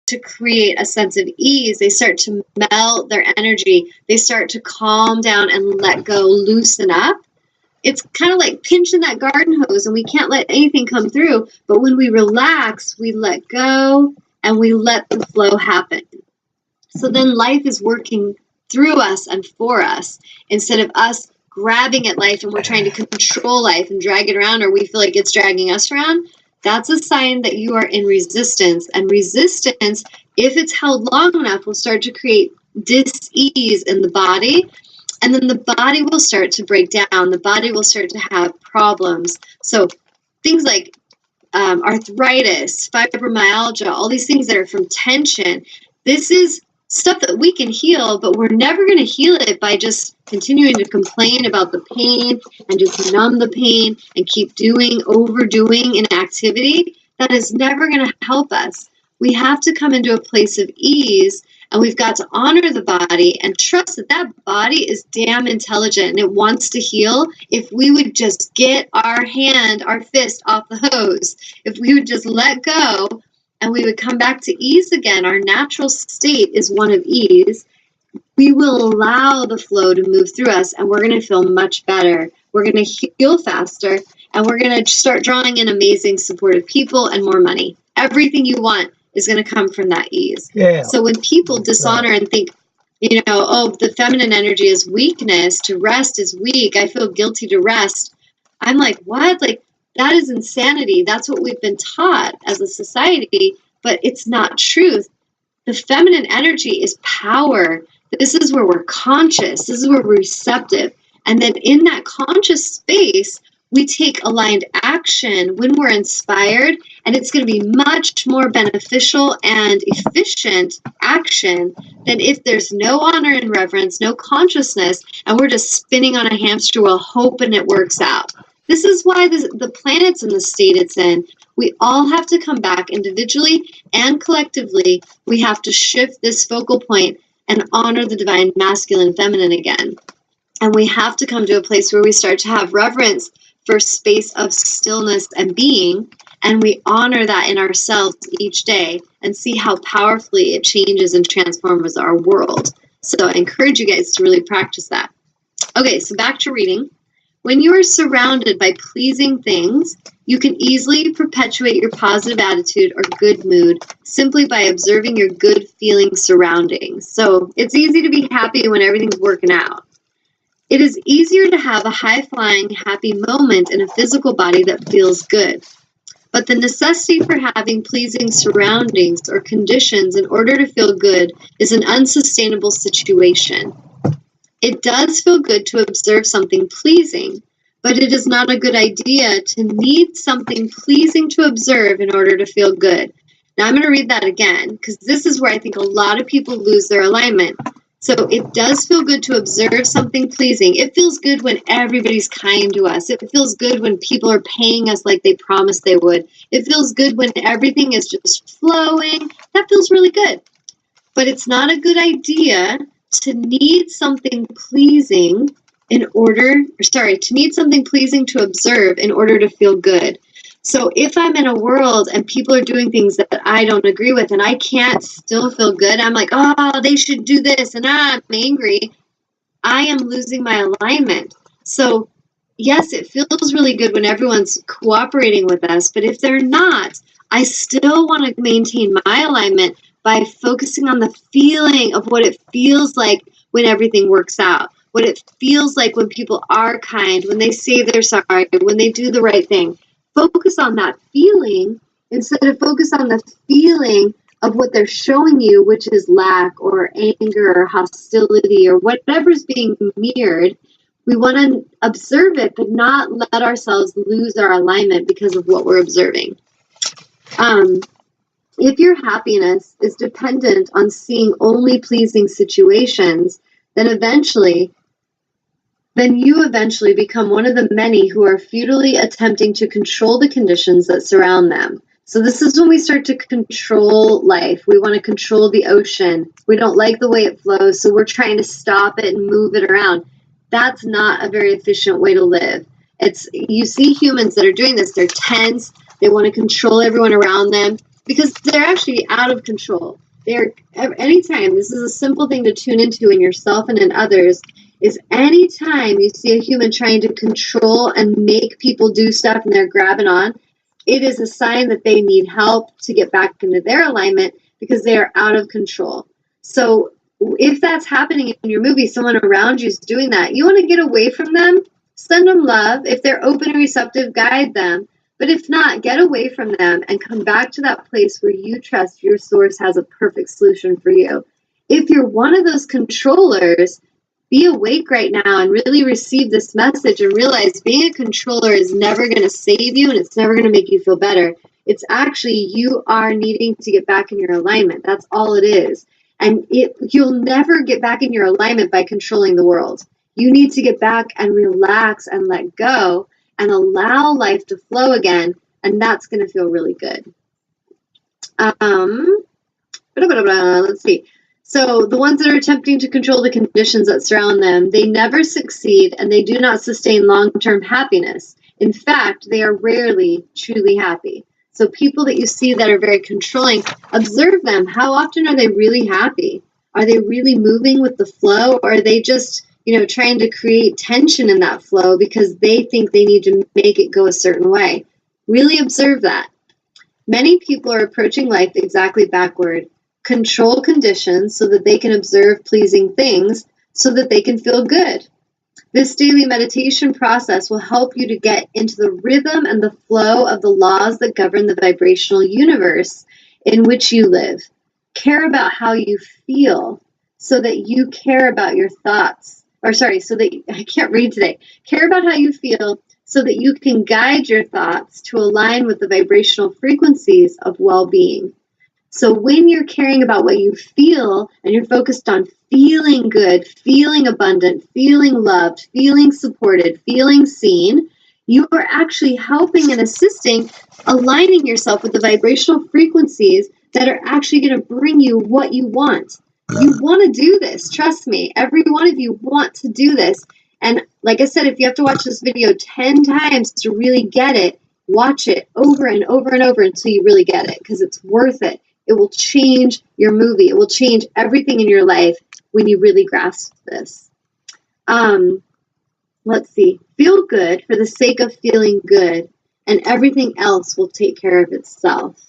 to create a sense of ease. They start to melt their energy. They start to calm down and let go, loosen up. It's kind of like pinching that garden hose, and we can't let anything come through. But when we relax, we let go and we let the flow happen. So then life is working through us and for us, instead of us grabbing at life and we're trying to control life and drag it around, or we feel like it's dragging us around. That's a sign that you are in resistance. And resistance, if it's held long enough, will start to create dis-ease in the body. And then the body will start to break down. The body will start to have problems. So things like arthritis, fibromyalgia, all these things that are from tension, this is stuff that we can heal, but we're never going to heal it by just continuing to complain about the pain and just numb the pain and keep overdoing an activity. That is never going to help us. We have to come into a place of ease, and we've got to honor the body and trust that that body is damn intelligent and it wants to heal. If we would just get our fist off the hose, if we would just let go and we would come back to ease again, our natural state is one of ease, we will allow the flow to move through us, and we're going to feel much better. We're going to heal faster, and we're going to start drawing in amazing supportive people and more money. Everything you want is going to come from that ease. Yeah. So when people dishonor and think, oh, the feminine energy is weakness, to rest is weak, I feel guilty to rest. I'm like, what? Like, that is insanity. That's what we've been taught as a society, but it's not truth. The feminine energy is power. This is where we're conscious. This is where we're receptive. And then in that conscious space, we take aligned action when we're inspired, and it's going to be much more beneficial and efficient action than if there's no honor and reverence, no consciousness, and we're just spinning on a hamster wheel hoping it works out. This is why the planet's in the state it's in. We all have to come back individually and collectively. We have to shift this focal point and honor the divine masculine feminine again. And we have to come to a place where we start to have reverence for space of stillness and being, and we honor that in ourselves each day and see how powerfully it changes and transforms our world. So I encourage you guys to really practice that. Okay, so back to reading. When you are surrounded by pleasing things, you can easily perpetuate your positive attitude or good mood simply by observing your good feeling surroundings. So it's easy to be happy when everything's working out. It is easier to have a high-flying, happy moment in a physical body that feels good. But the necessity for having pleasing surroundings or conditions in order to feel good is an unsustainable situation. It does feel good to observe something pleasing, but it is not a good idea to need something pleasing to observe in order to feel good. Now I'm going to read that again, because this is where I think a lot of people lose their alignment. So it does feel good to observe something pleasing. It feels good when everybody's kind to us. It feels good when people are paying us like they promised they would. It feels good when everything is just flowing. That feels really good. But it's not a good idea to need something pleasing to observe in order to feel good. So if I'm in a world and people are doing things that I don't agree with and I can't still feel good, I'm like, oh, they should do this, and I'm angry, I am losing my alignment. So yes, it feels really good when everyone's cooperating with us, but if they're not, I still want to maintain my alignment by focusing on the feeling of what it feels like when everything works out, what it feels like when people are kind, when they say they're sorry, when they do the right thing. Focus on that feeling instead of focus on the feeling of what they're showing you, which is lack or anger or hostility or whatever's being mirrored. We want to observe it, but not let ourselves lose our alignment because of what we're observing. If your happiness is dependent on seeing only pleasing situations, then you eventually become one of the many who are futilely attempting to control the conditions that surround them. So this is when we start to control life. We want to control the ocean. We don't like the way it flows, so we're trying to stop it and move it around. That's not a very efficient way to live. You see humans that are doing this. They're tense. They want to control everyone around them. because they're actually out of control. They're anytime, this is a simple thing to tune into in yourself and in others, is anytime you see a human trying to control and make people do stuff and they're grabbing on, it is a sign that they need help to get back into their alignment because they are out of control. So if that's happening in your movie, someone around you is doing that, you want to get away from them, send them love. If they're open and receptive, guide them. But if not, get away from them and come back to that place where you trust your source has a perfect solution for you. If you're one of those controllers, be awake right now and really receive this message and realize being a controller is never going to save you and it's never going to make you feel better. It's actually you are needing to get back in your alignment. That's all it is. And you'll never get back in your alignment by controlling the world. You need to get back and relax and let go and allow life to flow again, and that's going to feel really good. Let's see. So the ones that are attempting to control the conditions that surround them, they never succeed, and they do not sustain long-term happiness. In fact, they are rarely truly happy. So people that you see that are very controlling, observe them. How often are they really happy? Are they really moving with the flow, or are they just trying to create tension in that flow because they think they need to make it go a certain way? Really observe that. Many people are approaching life exactly backward. Control conditions so that they can observe pleasing things so that they can feel good. This daily meditation process will help you to get into the rhythm and the flow of the laws that govern the vibrational universe in which you live. Care about how you feel so that you care about your thoughts. I can't read today. Care about how you feel so that you can guide your thoughts to align with the vibrational frequencies of well-being. So when you're caring about what you feel and you're focused on feeling good, feeling abundant, feeling loved, feeling supported, feeling seen, you are actually helping and assisting, aligning yourself with the vibrational frequencies that are actually going to bring you what you want. You want to do this. Trust me. Every one of you want to do this. And like I said, if you have to watch this video 10 times to really get it, watch it over and over and over until you really get it, because it's worth it. It will change your movie. It will change everything in your life when you really grasp this. Let's see. Feel good for the sake of feeling good, and everything else will take care of itself.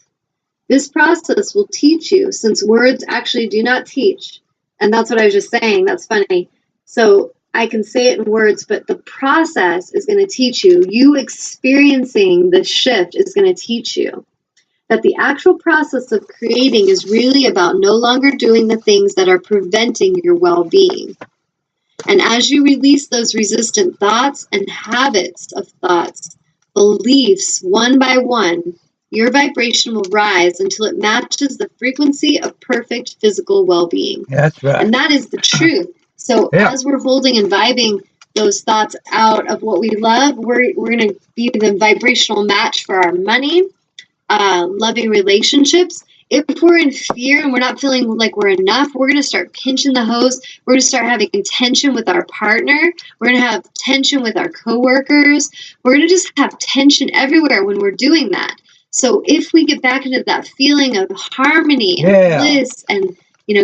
This process will teach you, since words actually do not teach. And that's what I was just saying. That's funny. So I can say it in words, but the process is going to teach you. You experiencing the shift is going to teach you that the actual process of creating is really about no longer doing the things that are preventing your well-being. And as you release those resistant thoughts and habits of thoughts, beliefs, one by one, your vibration will rise until it matches the frequency of perfect physical well-being. That's right. And that is the truth. So as we're holding and vibing those thoughts out of what we love, we're going to be the vibrational match for our money, loving relationships. If we're in fear and we're not feeling like we're enough, we're going to start pinching the hose. We're going to start having tension with our partner. We're going to have tension with our coworkers. We're going to just have tension everywhere when we're doing that. So if we get back into that feeling of harmony and bliss and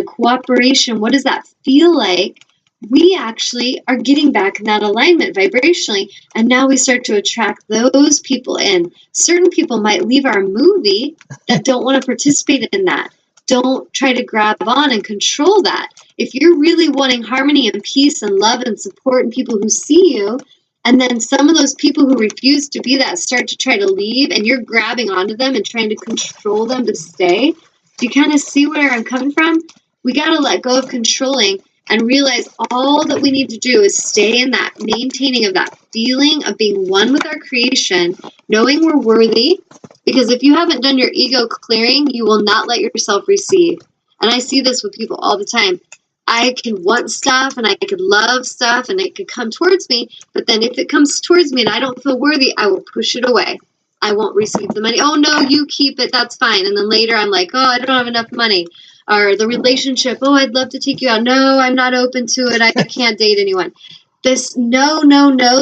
cooperation, what does that feel like? We actually are getting back in that alignment vibrationally, and now we start to attract those people in. Certain people might leave our movie that don't want to participate in that. Don't try to grab on and control that. If you're really wanting harmony and peace and love and support and people who see you, and then some of those people who refuse to be that start to try to leave, and you're grabbing onto them and trying to control them to stay, do you kind of see where I'm coming from? We got to let go of controlling and realize all that we need to do is stay in that maintaining of that feeling of being one with our creation, knowing we're worthy, because if you haven't done your ego clearing, you will not let yourself receive. And I see this with people all the time. I can want stuff and I could love stuff and it could come towards me, but then if it comes towards me and I don't feel worthy, I will push it away. I won't receive the money. Oh no, you keep it, that's fine. And then later I'm like, oh, I don't have enough money. Or the relationship, oh, I'd love to take you out. No, I'm not open to it. I can't date anyone. This no,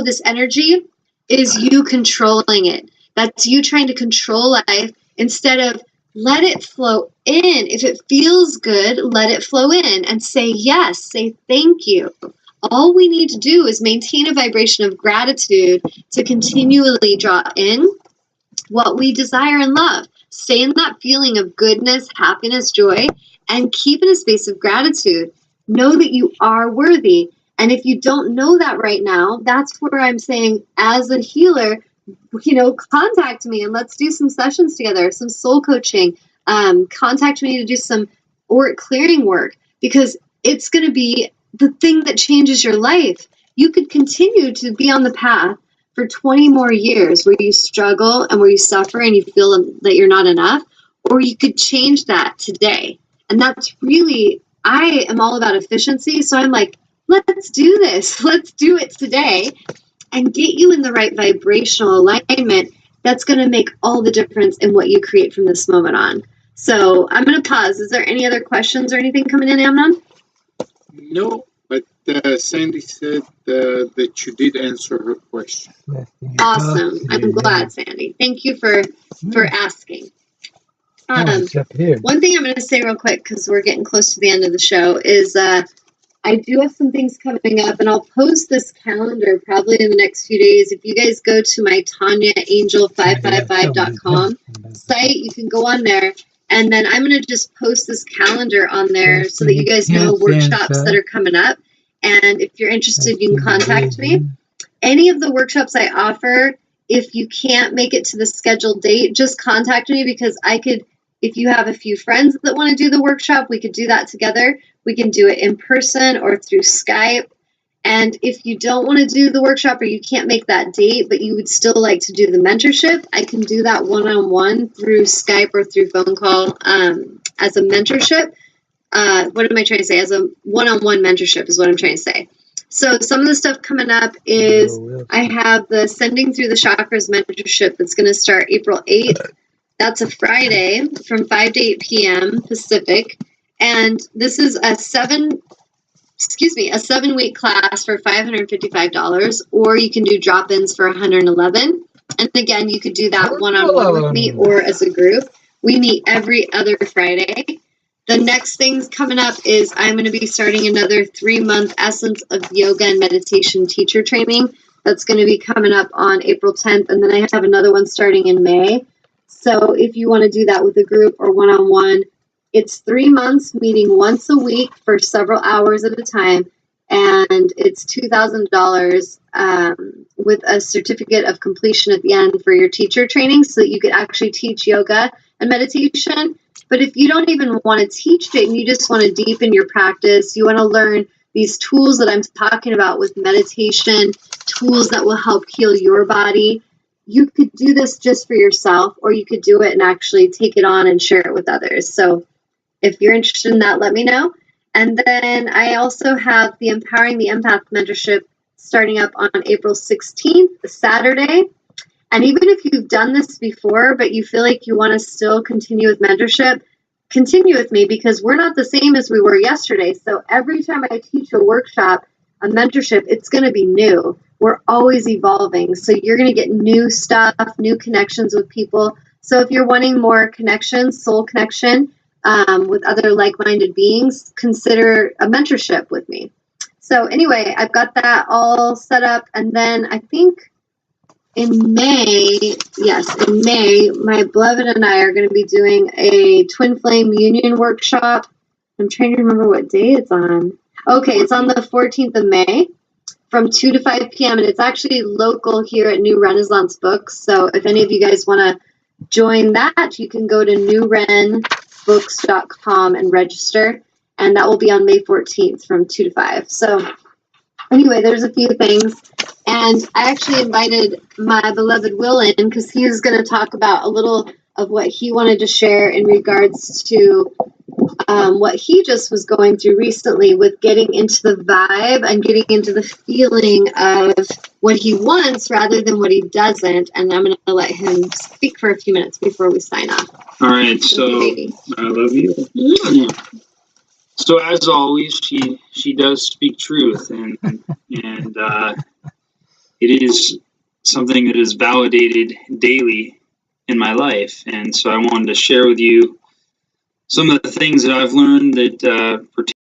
this energy is you controlling it. That's you trying to control life instead of let it flow in. If it feels good, let it flow in and say yes, say thank you. All we need to do is maintain a vibration of gratitude to continually draw in what we desire and love. Stay in that feeling of goodness, happiness, joy, and keep in a space of gratitude. Know that you are worthy. And if you don't know that right now, that's where I'm saying, as a healer, contact me and let's do some sessions together, some soul coaching. Contact me to do some auric clearing work, because it's going to be the thing that changes your life. You could continue to be on the path for 20 more years where you struggle and where you suffer and you feel that you're not enough, or you could change that today. And that's really, I am all about efficiency. So I'm like, let's do this. Let's do it today and get you in the right vibrational alignment. That's going to make all the difference in what you create from this moment on. So I'm going to pause. Is there any other questions or anything coming in, Amnon? No, but Sandy said that you did answer her question. Awesome. I'm glad, Sandy. Thank you for asking. One thing I'm going to say real quick, because we're getting close to the end of the show, is I do have some things coming up, and I'll post this calendar probably in the next few days. If you guys go to my TanyaAngel555.com site, you can go on there, and then I'm going to just post this calendar on there so that you guys know workshops that are coming up. And if you're interested, you can contact me. Any of the workshops I offer, if you can't make it to the scheduled date, just contact me, because I could, if you have a few friends that want to do the workshop, we could do that together. We can do it in person or through Skype. And if you don't want to do the workshop or you can't make that date, but you would still like to do the mentorship, I can do that one-on-one through Skype or through phone call as a mentorship. What am I trying to say? As a one-on-one mentorship is what I'm trying to say. So some of the stuff coming up is I have the Sending Through the Chakras mentorship that's going to start April 8th. That's a Friday from 5 to 8 p.m. Pacific. And this is a 7-week class for $555, or you can do drop-ins for $111. And again, you could do that one-on-one with me or as a group. We meet every other Friday. The next thing coming up is I'm going to be starting another 3-month Essence of Yoga and Meditation teacher training. That's going to be coming up on April 10th. And then I have another one starting in May. So if you want to do that with a group or one-on-one, it's 3 months, meeting once a week for several hours at a time, and it's $2,000 with a certificate of completion at the end for your teacher training, so that you could actually teach yoga and meditation. But if you don't even want to teach it and you just want to deepen your practice, you want to learn these tools that I'm talking about with meditation, tools that will help heal your body, you could do this just for yourself, or you could do it and actually take it on and share it with others. So if you're interested in that, let me know. And then I also have the Empowering the Empath mentorship starting up on April 16th, Saturday. And even if you've done this before, but you feel like you want to still continue with mentorship, continue with me, because we're not the same as we were yesterday. So every time I teach a workshop, a mentorship, it's going to be new. We're always evolving. So you're going to get new stuff, new connections with people. So if you're wanting more connections, soul connection, with other like-minded beings, consider a mentorship with me. So anyway, I've got that all set up. And then I think in May, my beloved and I are going to be doing a Twin Flame Union workshop. I'm trying to remember what day it's on. Okay, it's on the 14th of May from 2 to 5 p.m. And it's actually local here at New Renaissance Books. So if any of you guys want to join that, you can go to newrenbooks.com and register, and that will be on May 14th from 2 to 5. So anyway, there's a few things, and I actually invited my beloved Will in, because he's going to talk about a little of what he wanted to share in regards to what he just was going through recently with getting into the vibe and getting into the feeling of what he wants rather than what he doesn't. And I'm going to let him speak for a few minutes before we sign off. All right, so I love you. So as always, she does speak truth, and it is something that is validated daily in my life. And so I wanted to share with you some of the things that I've learned that pertain